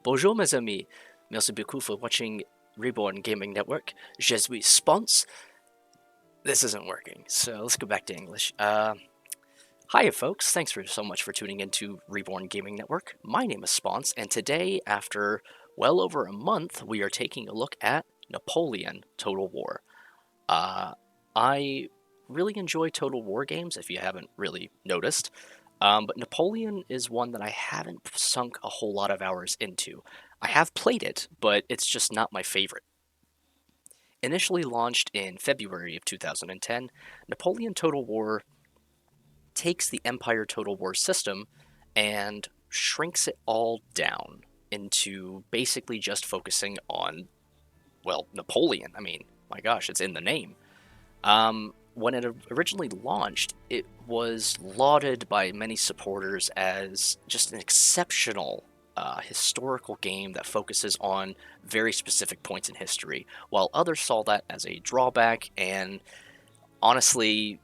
Bonjour mes amis, merci beaucoup for watching Reborn Gaming Network. Je suis Sponce. This isn't working, so let's go back to English. Hiya folks, thanks for so much for tuning into Reborn Gaming Network. My name is Sponce, and today, after well over a month, we are taking a look at Napoleon Total War. I really enjoy Total War games, if you haven't really noticed. But Napoleon is one that I haven't sunk a whole lot of hours into. I have played it, but it's just not my favorite. Initially launched in February of 2010, Napoleon Total War takes the Empire Total War system and shrinks it all down into basically just focusing on, well, Napoleon. I mean, my gosh, it's in the name. When it originally launched, it was lauded by many supporters as just an exceptional historical game that focuses on very specific points in history, while others saw that as a drawback. And honestly,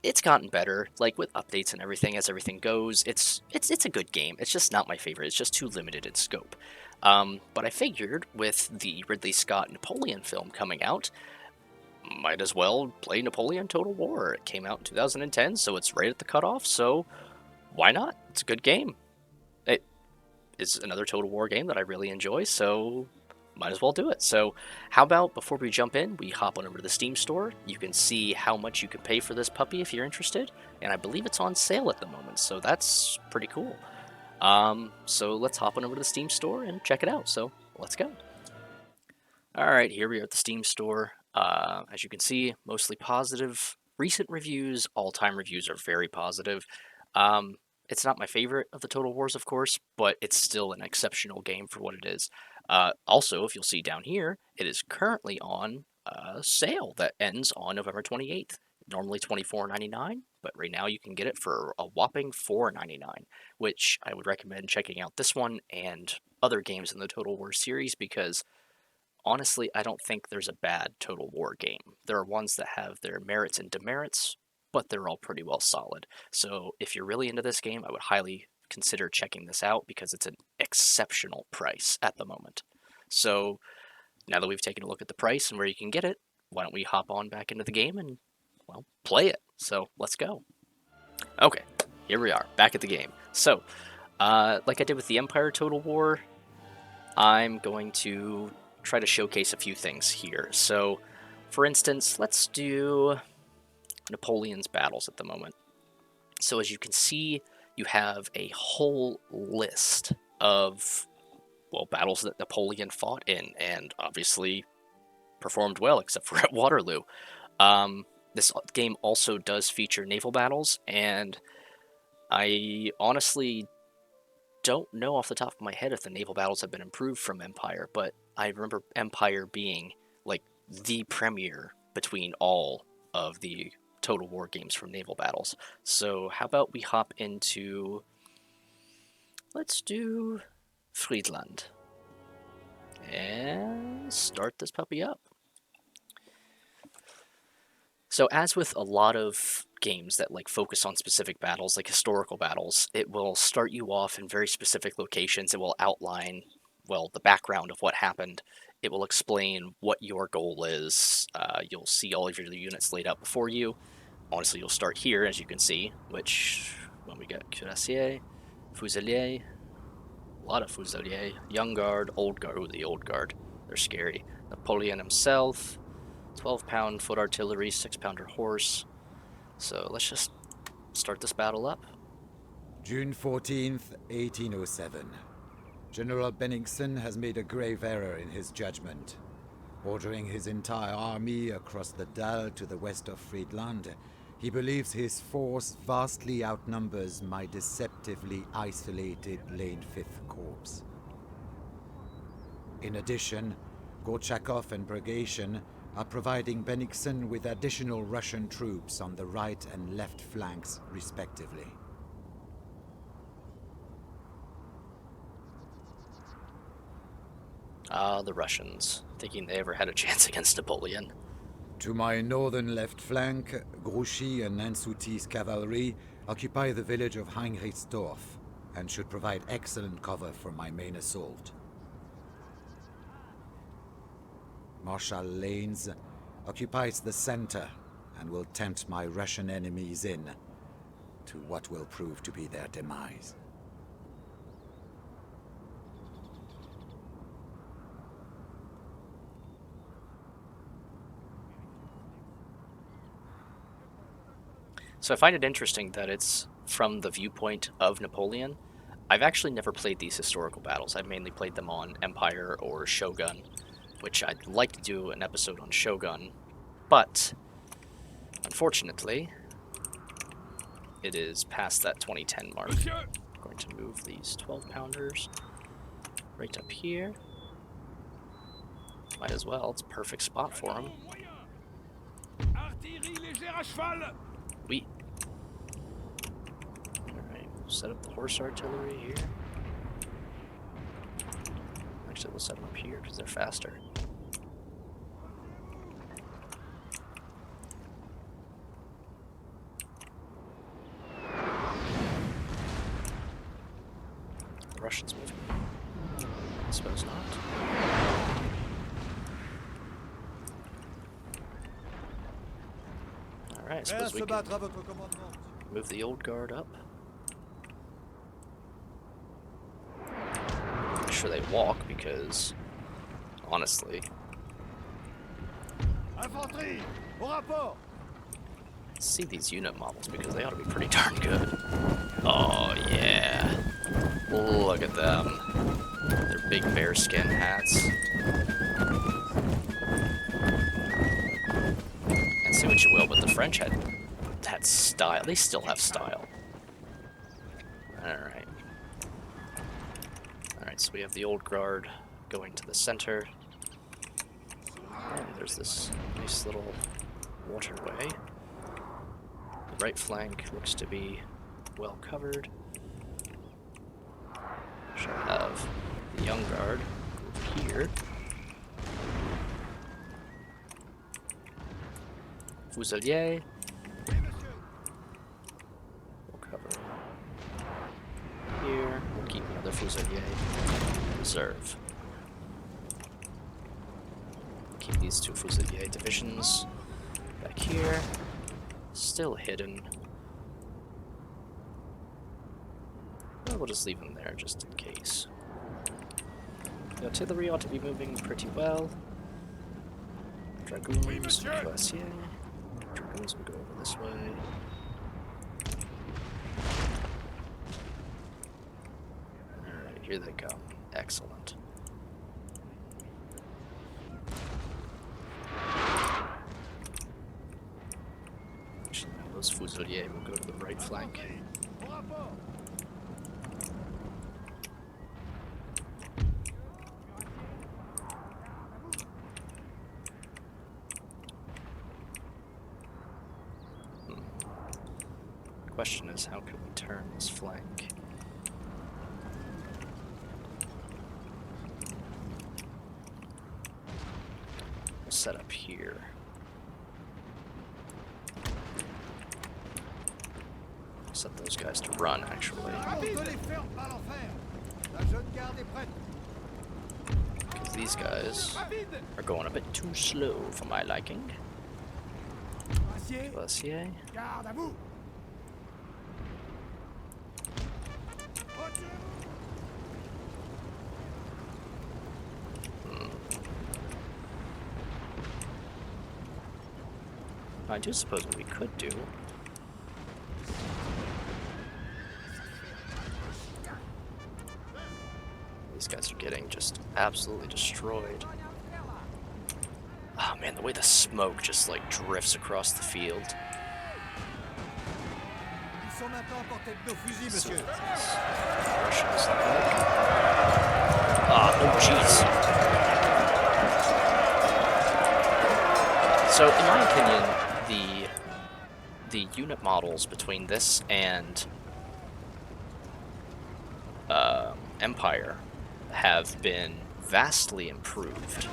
it's gotten better, like with updates and everything as everything goes. It's a good game. It's just not my favorite. It's just too limited in scope. But I figured with the Ridley Scott Napoleon film coming out, might as well play Napoleon Total War. It came out in 2010, so it's right at the cutoff, so why not? It's a good game. It is another Total War game that I really enjoy, so might as well do it. So how about, before we jump in, we hop on over to the Steam store. You can see how much you can pay for this puppy if you're interested, and I believe it's on sale at the moment, so that's pretty cool. So let's hop on over to the Steam store and check it out, so let's go. Alright, here we are at the Steam store. As you can see, mostly positive. Recent reviews, all-time reviews are very positive. It's not my favorite of the Total Wars, of course, but it's still an exceptional game for what it is. Also, if you'll see down here, it is currently on sale that ends on November 28th. Normally $24.99, but right now you can get it for a whopping $4.99, which I would recommend checking out this one and other games in the Total War series, because honestly, I don't think there's a bad Total War game. There are ones that have their merits and demerits, but they're all pretty well solid. So if you're really into this game, I would highly consider checking this out because it's an exceptional price at the moment. So now that we've taken a look at the price and where you can get it, why don't we hop on back into the game and, well, play it. So let's go. Okay, here we are, back at the game. So, like I did with the Empire Total War, I'm going to try to showcase a few things here. So, for instance, let's do Napoleon's battles at the moment. So as you can see, you have a whole list of, well, battles that Napoleon fought in, and obviously performed well, except for at Waterloo. This game also does feature naval battles, and I honestly don't know off the top of my head if the naval battles have been improved from Empire, but I remember Empire being like the premier between all of the Total War games from naval battles. So how about we hop into, let's do Friedland and start this puppy up. So as with a lot of games that like focus on specific battles, like historical battles, it will start you off in very specific locations. It will outline, well, the background of what happened. It will explain what your goal is. You'll see all of your units laid out before you. Honestly, you'll start here, as you can see, which, when we get Cuirassier, Fusilier, a lot of Fusilier, Young Guard, Old Guard. Ooh, the Old Guard, they're scary. Napoleon himself, 12-pound foot artillery, 6-pounder horse. So let's just start this battle up. June 14th, 1807. General Bennigsen has made a grave error in his judgment. Ordering his entire army across the Dal to the west of Friedland, he believes his force vastly outnumbers my deceptively isolated Lane 5th Corps. In addition, Gorchakov and Bagration are providing Bennigsen with additional Russian troops on the right and left flanks, respectively. Ah, the Russians, thinking they ever had a chance against Napoleon. To my northern left flank, Grouchy and Nansouty's cavalry occupy the village of Heinrichsdorf. and should provide excellent cover for my main assault. Marshal Lanes occupies the center and will tempt my Russian enemies in to what will prove to be their demise. So I find it interesting that it's from the viewpoint of Napoleon. I've actually never played these historical battles. I've mainly played them on Empire or Shogun, which I'd like to do an episode on Shogun, but unfortunately, it is past that 2010 mark. I'm going to move these 12-pounders right up here. Might as well, it's a perfect spot for them. We. Alright, we'll set up the horse artillery here. Actually, we'll set them up here because they're faster. The Russians moving. I suppose not. Alright, I suppose we can move the old guard up. Make sure they walk because, honestly, see these unit models because they ought to be pretty darn good. Oh yeah, look at them. Their big bearskin hats. And say what you will, but the French had style. They still have style. Alright. Alright, so we have the old guard going to the center. And there's this nice little waterway. The right flank looks to be well covered. Shall have the young guard over here. Fusilier. We'll cover here. We'll keep another Fusilier. Reserve. Keep these two Fusilier divisions back here. Still hidden. Well, we'll just leave them there just in case. The artillery ought to be moving pretty well. Dragoons, Cuirassiers. Dragoons will go over this way. Alright, here they come. Excellent. Actually, those Fusiliers will go to the right flank. Question is, how can we turn this flank? We'll set up here. Set those guys to run, actually. Because these guys are going a bit too slow for my liking. Cuirassiers. I do suppose what we could do these guys are getting just absolutely destroyed. Oh man, the way the smoke just like drifts across the field. Oh jeez. So in my opinion, the unit models between this and Empire have been vastly improved.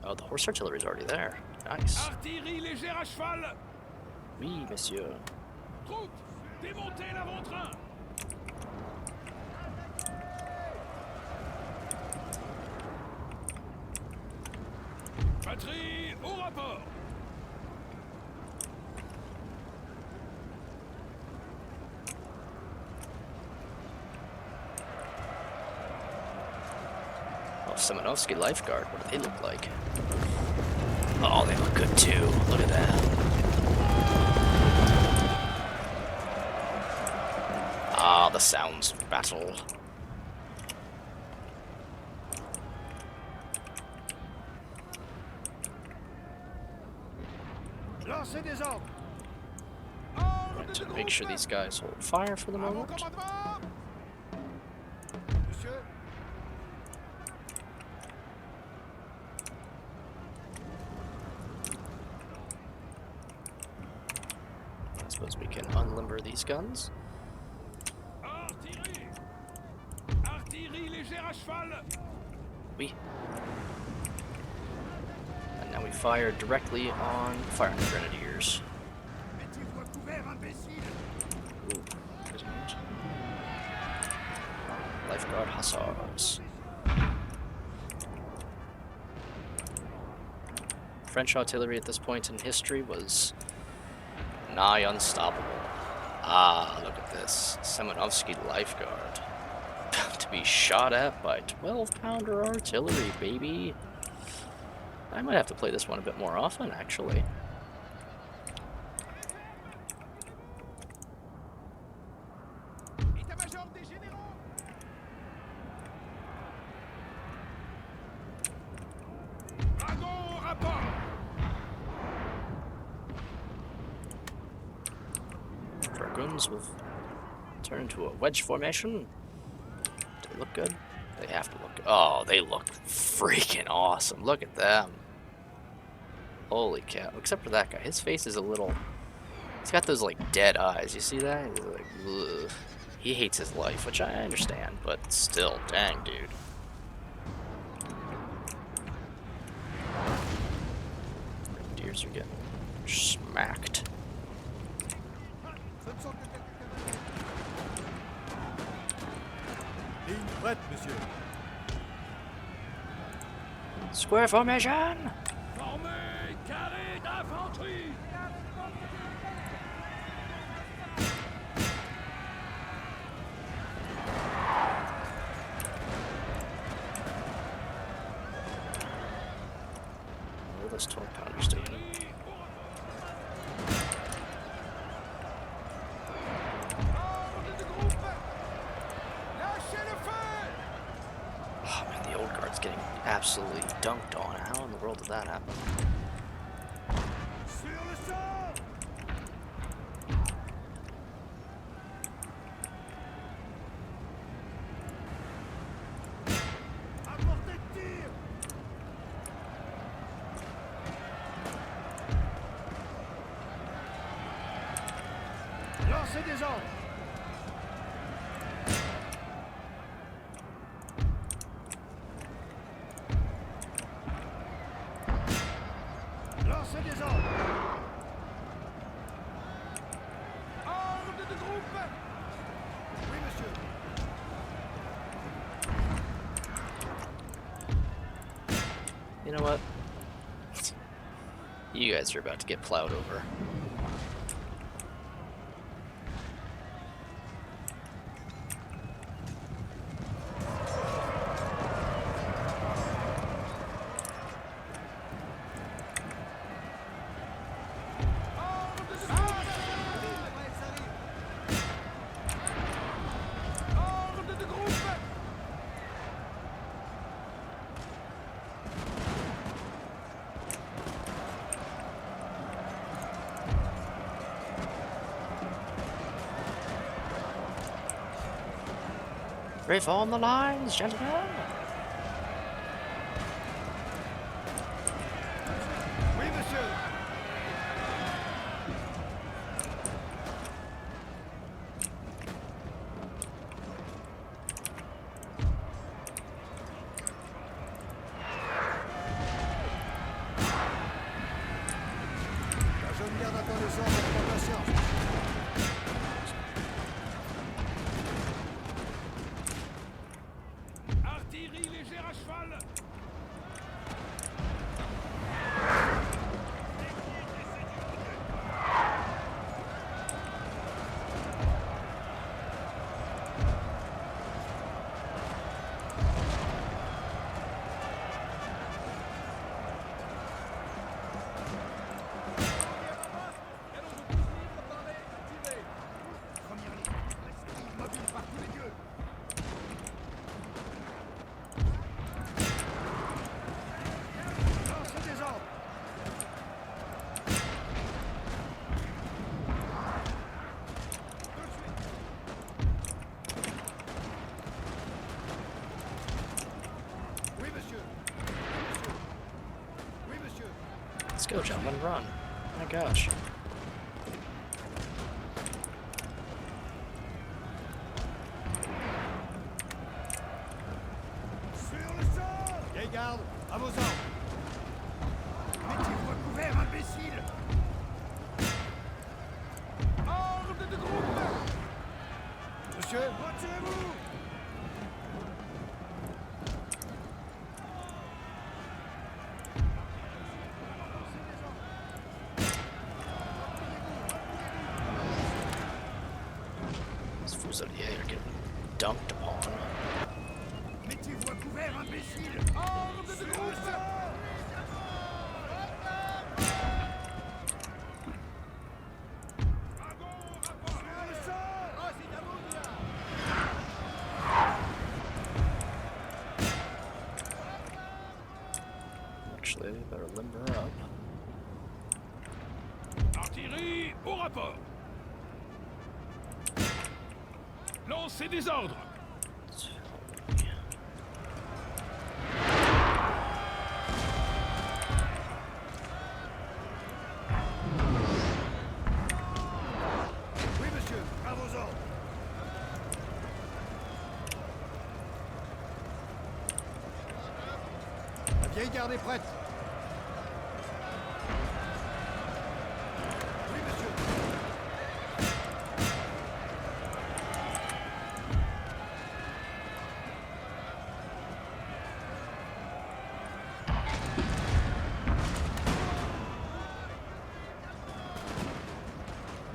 Oh, the horse artillery is already there. Nice. Artillerie légère à cheval. Oui, monsieur. Troupes, démontez l'avant-train. Batterie au rapport. Oh, Semenovsky Lifeguard. What do they look like? Oh, they look good too. Look at that. Ah, the sounds of battle. Lancez des ordres. Right, to make sure these guys hold fire for the moment. Monsieur. I suppose we can unlimber these guns. Artillerie. Artillerie légère à cheval. We. And now we fire directly on firing grenadiers. Mettez-vous à couvert, imbécile. Ooh, prisoners. Lifeguard hussars. French artillery at this point in history was nigh unstoppable. Ah, look at this. Semenovsky Lifeguard. To be shot at by 12-pounder artillery, baby. I might have to play this one a bit more often, actually. État-major des généraux. Dragon au rapport. Dragoons will turn into a wedge formation. Do they look good? They have to look good. Oh, they look freaking awesome. Look at them. Holy cow. Except for that guy. His face is a little... He's got those, like, dead eyes. You see that? He's like, ugh. He hates his life, which I understand, but still, dang, dude. Deers are getting smacked. Ligne prête, monsieur. Square formation! Formez carré d'infanterie. What are those 12-pounders doing? Ordre de groupe. Lâchez le feu. Oh man, the old guard's getting absolutely dunked on. How in the world did that happen? Sur le sol. Apportez tir. Lancez des ordres. Lancez des ordres. Ordre de groupe. Oui, monsieur. You know what? You guys are about to get plowed over. Ordre de groupe. Reform the lines, gentlemen! Oui, monsieur. go, gentlemen, run. My gosh. Sur le sol! Vieille garde, à vos ordres! Mettez-vous à couvert, imbécile! Ordre de groupe! Monsieur, retirez-vous! These fusiliers are getting dunked upon. Mettez-vous à couvert, imbécile! Ordre de groupe! Sur le sol! Actually, better limber up. Artillerie au rapport. Lancez des ordres. Oui, monsieur, à vos ordres! La vieille garde est prête! Oui, monsieur!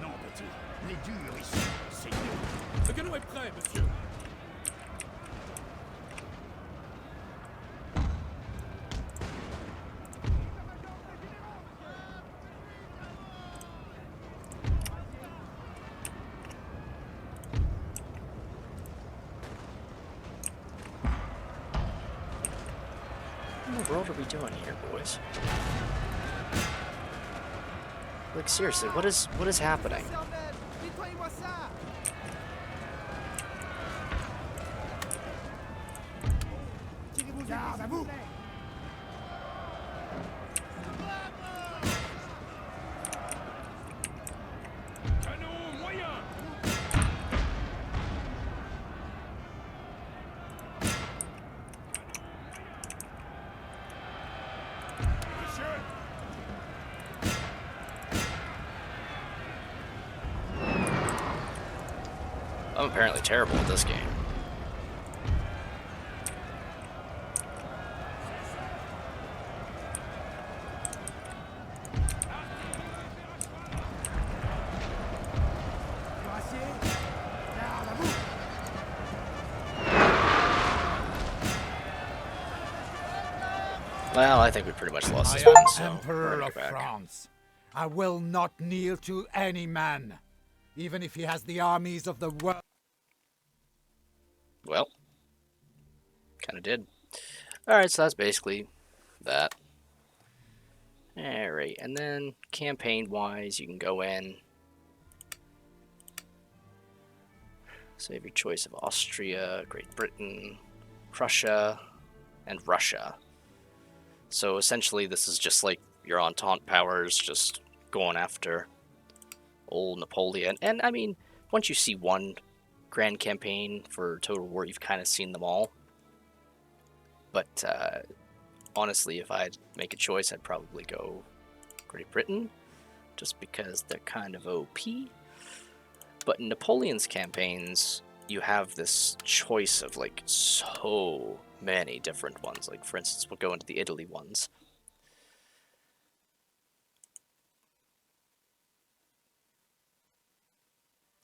Non, petit. Les durs ici, c'est mieux! Le canon est prêt, monsieur. What in the world are we doing here, boys? Like, seriously, what is happening? Garde à vous! Canon moyen. Monsieur! I'm apparently terrible at this game. Cuirassier! Garde à vous! Well, I think we pretty much lost I this am one, so we're Emperor gonna of go back. France. I will not kneel to any man, even if he has the armies of the world. Well, kind of did. Alright, so that's basically that. Alright, and then campaign-wise, you can go in. So you have your choice of Austria, Great Britain, Prussia, and Russia. So essentially, this is just like your Entente powers just going after old Napoleon. And I mean, once you see one grand campaign for Total War, you've kind of seen them all. But honestly, if I'd make a choice, I'd probably go Great Britain, just because they're kind of OP. But in Napoleon's campaigns, you have this choice of like so many different ones. Like, for instance, we'll go into the Italy ones.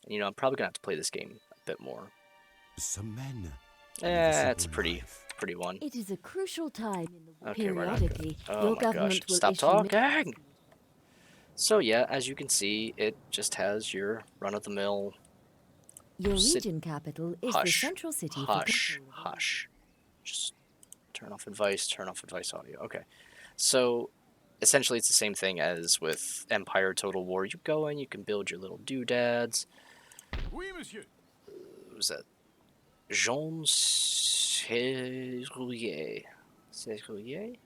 And, you know, I'm probably gonna have to play this game a bit more. Some men. It's a pretty one. It is a crucial time in the war. Okay, we're not Periodically, Oh your my government gosh! will Stop issue talking. So yeah, as you can see, it just has your run-of-the-mill. Your Sit- region capital is the Hush, central city hush, for control of the hush. Just turn off advice audio. Okay. So essentially it's the same thing as with Empire Total War. You go in, you can build your little doodads. Oui, monsieur. Who's that? Jean Serrouillet. Serrouillet?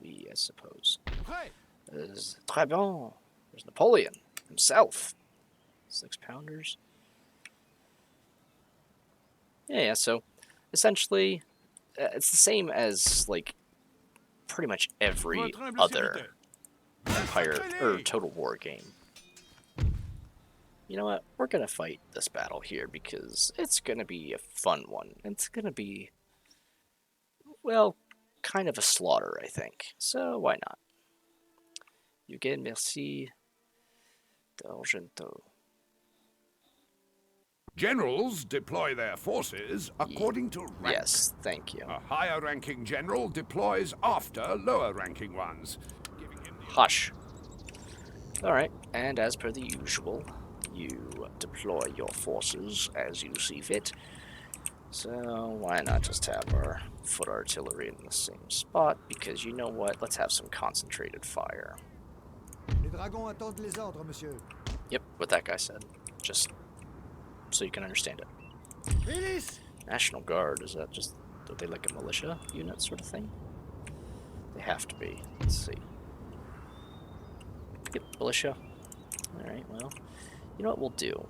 Oui, I suppose. Prêt. There's très bon. There's Napoleon himself. 6-pounders. Yeah, so essentially, it's the same as, like, pretty much every Votre humble other serviteur. Empire or Massacrez-les. Total War game. You know what? We're gonna fight this battle here because it's gonna be a fun one. It's gonna be, well, kind of a slaughter, I think. So why not? Again, merci d'Argento. Generals deploy their forces according to rank. Yes, thank you. A higher-ranking general deploys after lower-ranking ones, giving him the Hush. Alright, and as per the usual, you deploy your forces as you see fit. So why not just have our foot artillery in the same spot? Because you know what? Let's have some concentrated fire. Les dragons attendent les ordres, monsieur. Yep, what that guy said. Just so you can understand it. Milice! National Guard, is that just, are they like a militia unit sort of thing? They have to be. Let's see. Yep, militia. Alright, well, you know what we'll do?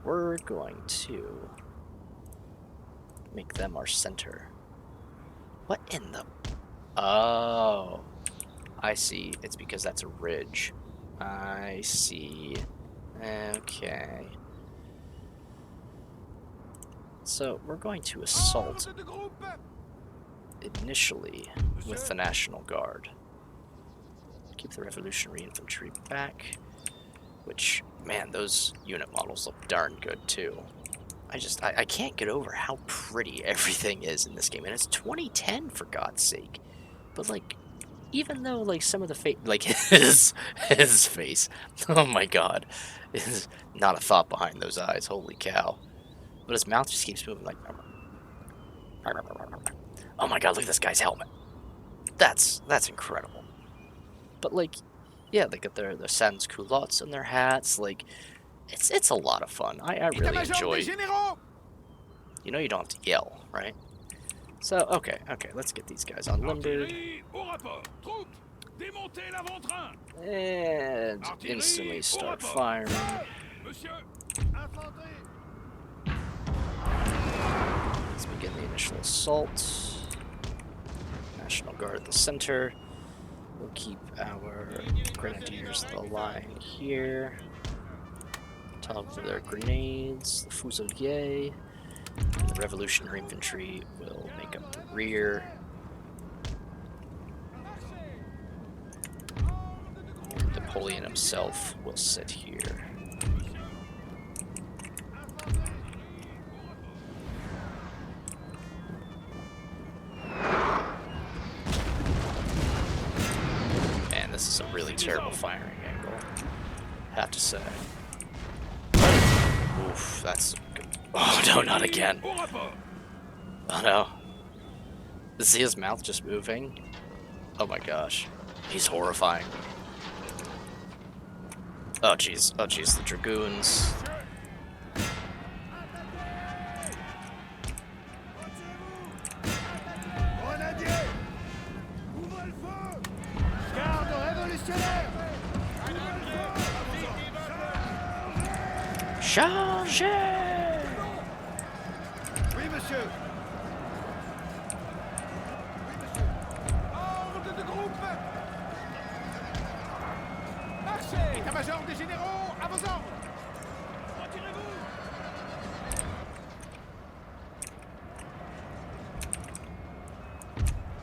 We're going to make them our center. What in the... Oh, I see. It's because that's a ridge. I see. Okay. So, we're going to assault Ordre de groupe. initially with the National Guard. Keep the Revolutionary Infantry back. Which, man, those unit models look darn good, too. I can't get over how pretty everything is in this game. And it's 2010, for God's sake. But, like, even though, like, some of the like, his face, oh my god, is not a thought behind those eyes, holy cow. But his mouth just keeps moving, like, oh my god, look at this guy's helmet. That's incredible. But, like, yeah, they get their sans culottes and their hats, like, it's a lot of fun. I really État-major enjoy, des généraux. you know you don't have to yell, right? So, okay, let's get these guys unlimbered. Artillerie au rapport. Troupes, démontez l'avant-train. And Artillery instantly au start rapport. firing. Monsieur. Infanterie! Let's begin the initial assault. National Guard at the center. We'll keep our grenadiers the line here. Top of their grenades, the fusilier. And the Revolutionary Infantry will make up the rear. And Napoleon himself will sit here. Man, this is a really terrible firing angle, have to say. Oof, that's good. Oh no, not again. Au rapport. Oh no. See his mouth just moving? Oh my gosh. He's horrifying. Oh jeez, the dragoons. Grenadiers! Ouvrez le feu! Garde révolutionnaire! Chargez! Oui, monsieur! Ordre de groupe. Marchez. État-major des généraux, à vos ordres. Retirez-vous.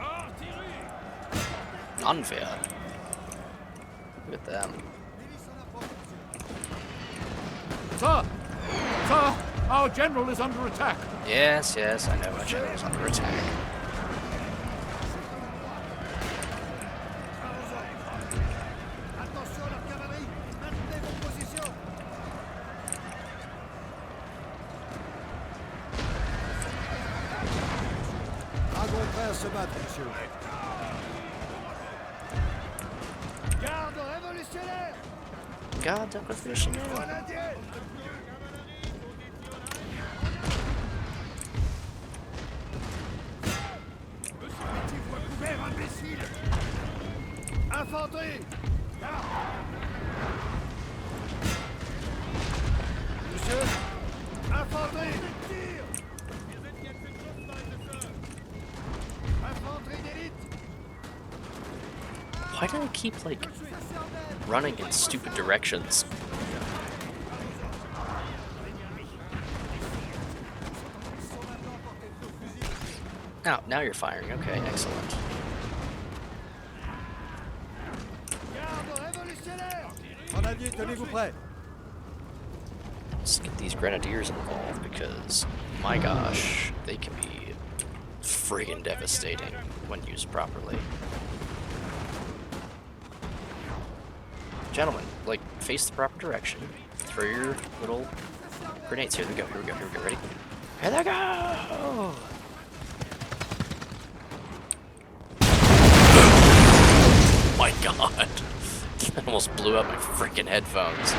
Artillerie. Unfair. Look at them. Sir! Sir! Our general is under attack. Yes, I know my general is under attack. Attention à la cavalerie! Maintenez vos positions! Dragons prêts à se battre, monsieur. Garde révolutionnaire! God, revolutionnaire. Grenadiers! Petit voit couvert, imbécile. imbécile! Infanterie! Monsieur? Infanterie! Infanterie d'élite! Why do they keep, like, running in stupid directions? Now you're firing. Okay, excellent. Garde révolutionnaire! Grenadier, tenez-vous prêts. Let's get these grenadiers involved because, my gosh, they can be friggin' devastating when used properly. Gentlemen, like, face the proper direction. Throw your little grenades. Here we go, here we go, here we go. Ready? Here they go! My god! I almost blew up my freaking headphones.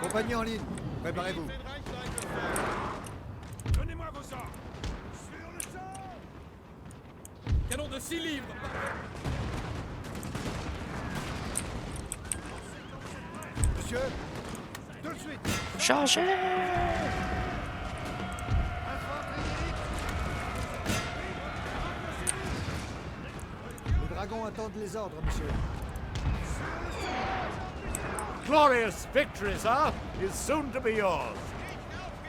Compagnie en ligne, préparez-vous. Donnez-moi vos armes. Sur le champ. Canon de 6 livres. Monsieur? Tout de suite! Chargez! Infanterie d'élite! Les dragons attendent les ordres, monsieur. Glorious victory, sir, is soon to be yours.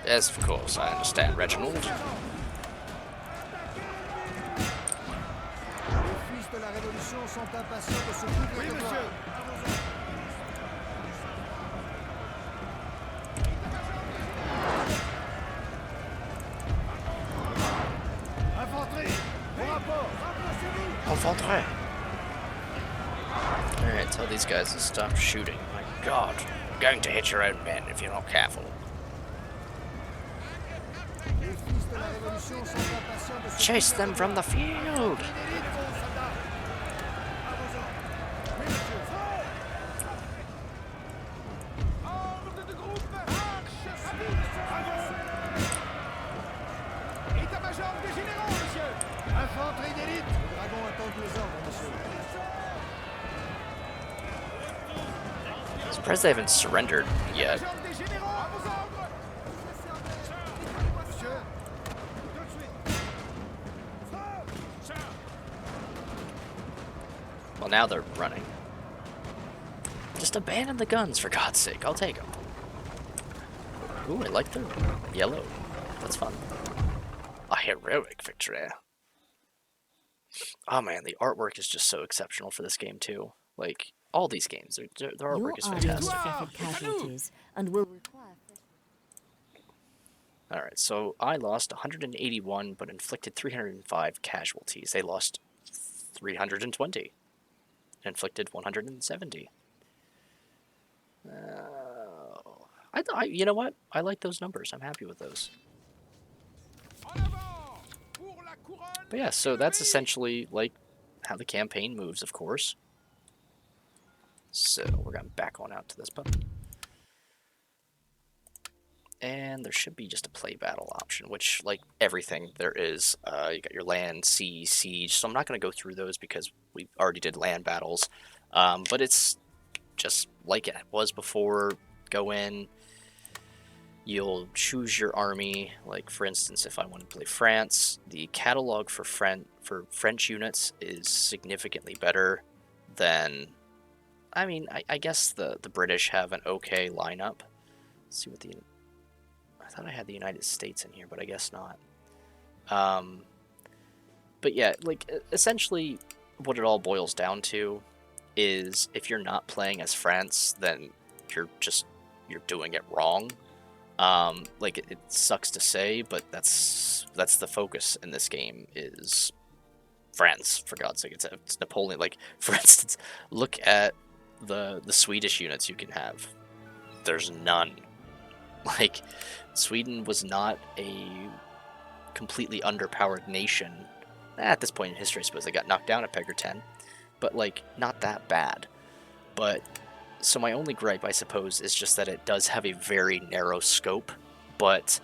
Yes, of course, I understand, Reginald. Les fils de la Révolution sont impatients de se couvrir Oui, de monsieur! gloire. Infanterie! Au rapport! Remplacez-vous! Infantry. Alright, tell these guys to stop shooting. My god. You're going to hit your own men if you're not careful. Les fils de la Révolution sont impatients de se Chase couvrir them de from the gloire. field! D'élite, bons soldats! À vos ordres! Oui, monsieur! Ordre de groupe, marche, avant. État-major des généraux, monsieur. Infanterie d'élite! Les dragons attendent les ordres, monsieur. I'm surprised they haven't surrendered yet. Major des généraux, à vos ordres. Monsieur? Tout de suite! Well, now they're running. Just abandon the guns, for God's sake. I'll take them. Ooh, I like the yellow. That's fun. A heroic victory. Oh man, the artwork is just so exceptional for this game too. Like, all these games, their Your artwork is army fantastic. suffered casualties and will require Alright, so I lost 181, but inflicted 305 casualties. They lost 320. Inflicted 170. You know what? I like those numbers. I'm happy with those. En avant pour la couronne. But yeah, so that's essentially like how the campaign moves, of course. So we're going back on out to this button. And there should be just a play battle option, which, like everything, there is. You got your land, sea, siege. So I'm not going to go through those because we already did land battles. But it's just like it was before. Go in. You'll choose your army. Like, for instance, if I want to play France, the catalog for French units is significantly better than... I mean, I guess the British have an okay lineup. Let's see what the... I thought I had the United States in here, but I guess not. But yeah, like, essentially, what it all boils down to is if you're not playing as France, then you're doing it wrong. Like, it sucks to say, but that's the focus in this game is France, for God's sake. It's Napoleon. Like, for instance, look at the Swedish units you can have. There's none. Like, Sweden was not a completely underpowered nation. At this point in history, I suppose they got knocked down a peg or 10. But, like, not that bad. But So my only gripe, I suppose, is just that it does have a very narrow scope, but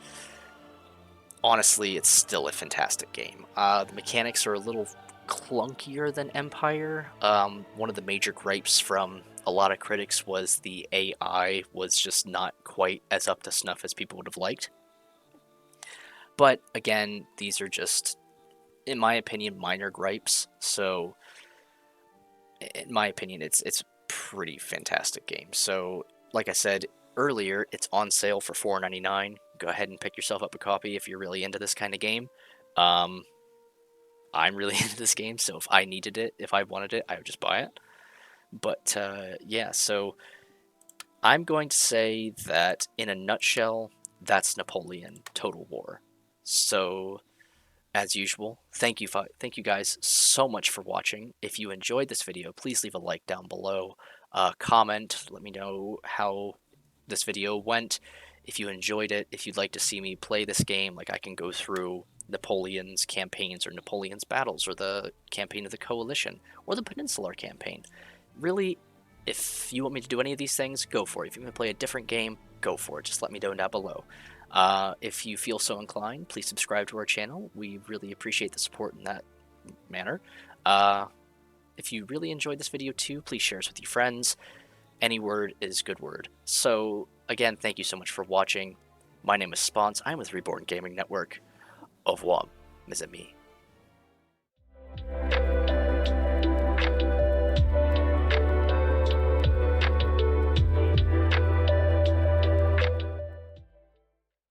honestly, it's still a fantastic game. The mechanics are a little clunkier than Empire. One of the major gripes from a lot of critics was the AI was just not quite as up to snuff as people would have liked. But again, these are just, in my opinion, minor gripes. So, in my opinion, it's pretty fantastic game. So, like I said earlier, it's on sale for $4.99. Go ahead and pick yourself up a copy if you're really into this kind of game. I'm really into this game, so if I needed it, if I wanted it, I would just buy it. But yeah, so I'm going to say that in a nutshell, that's Napoleon Total War. So, as usual, thank you guys so much for watching. If you enjoyed this video, please leave a like down below. Comment, let me know how this video went. If you enjoyed it, if you'd like to see me play this game, like I can go through Napoleon's campaigns or Napoleon's battles or the campaign of the Coalition or the Peninsular campaign. Really, if you want me to do any of these things, go for it. If you want to play a different game, go for it. Just let me know down below. If you feel so inclined, please subscribe to our channel. We really appreciate the support in that manner. If you really enjoyed this video too, please share us with your friends. Any word is good word. So, again, thank you so much for watching. My name is Sponce. I'm with Reborn Gaming Network. Au revoir, mes amis.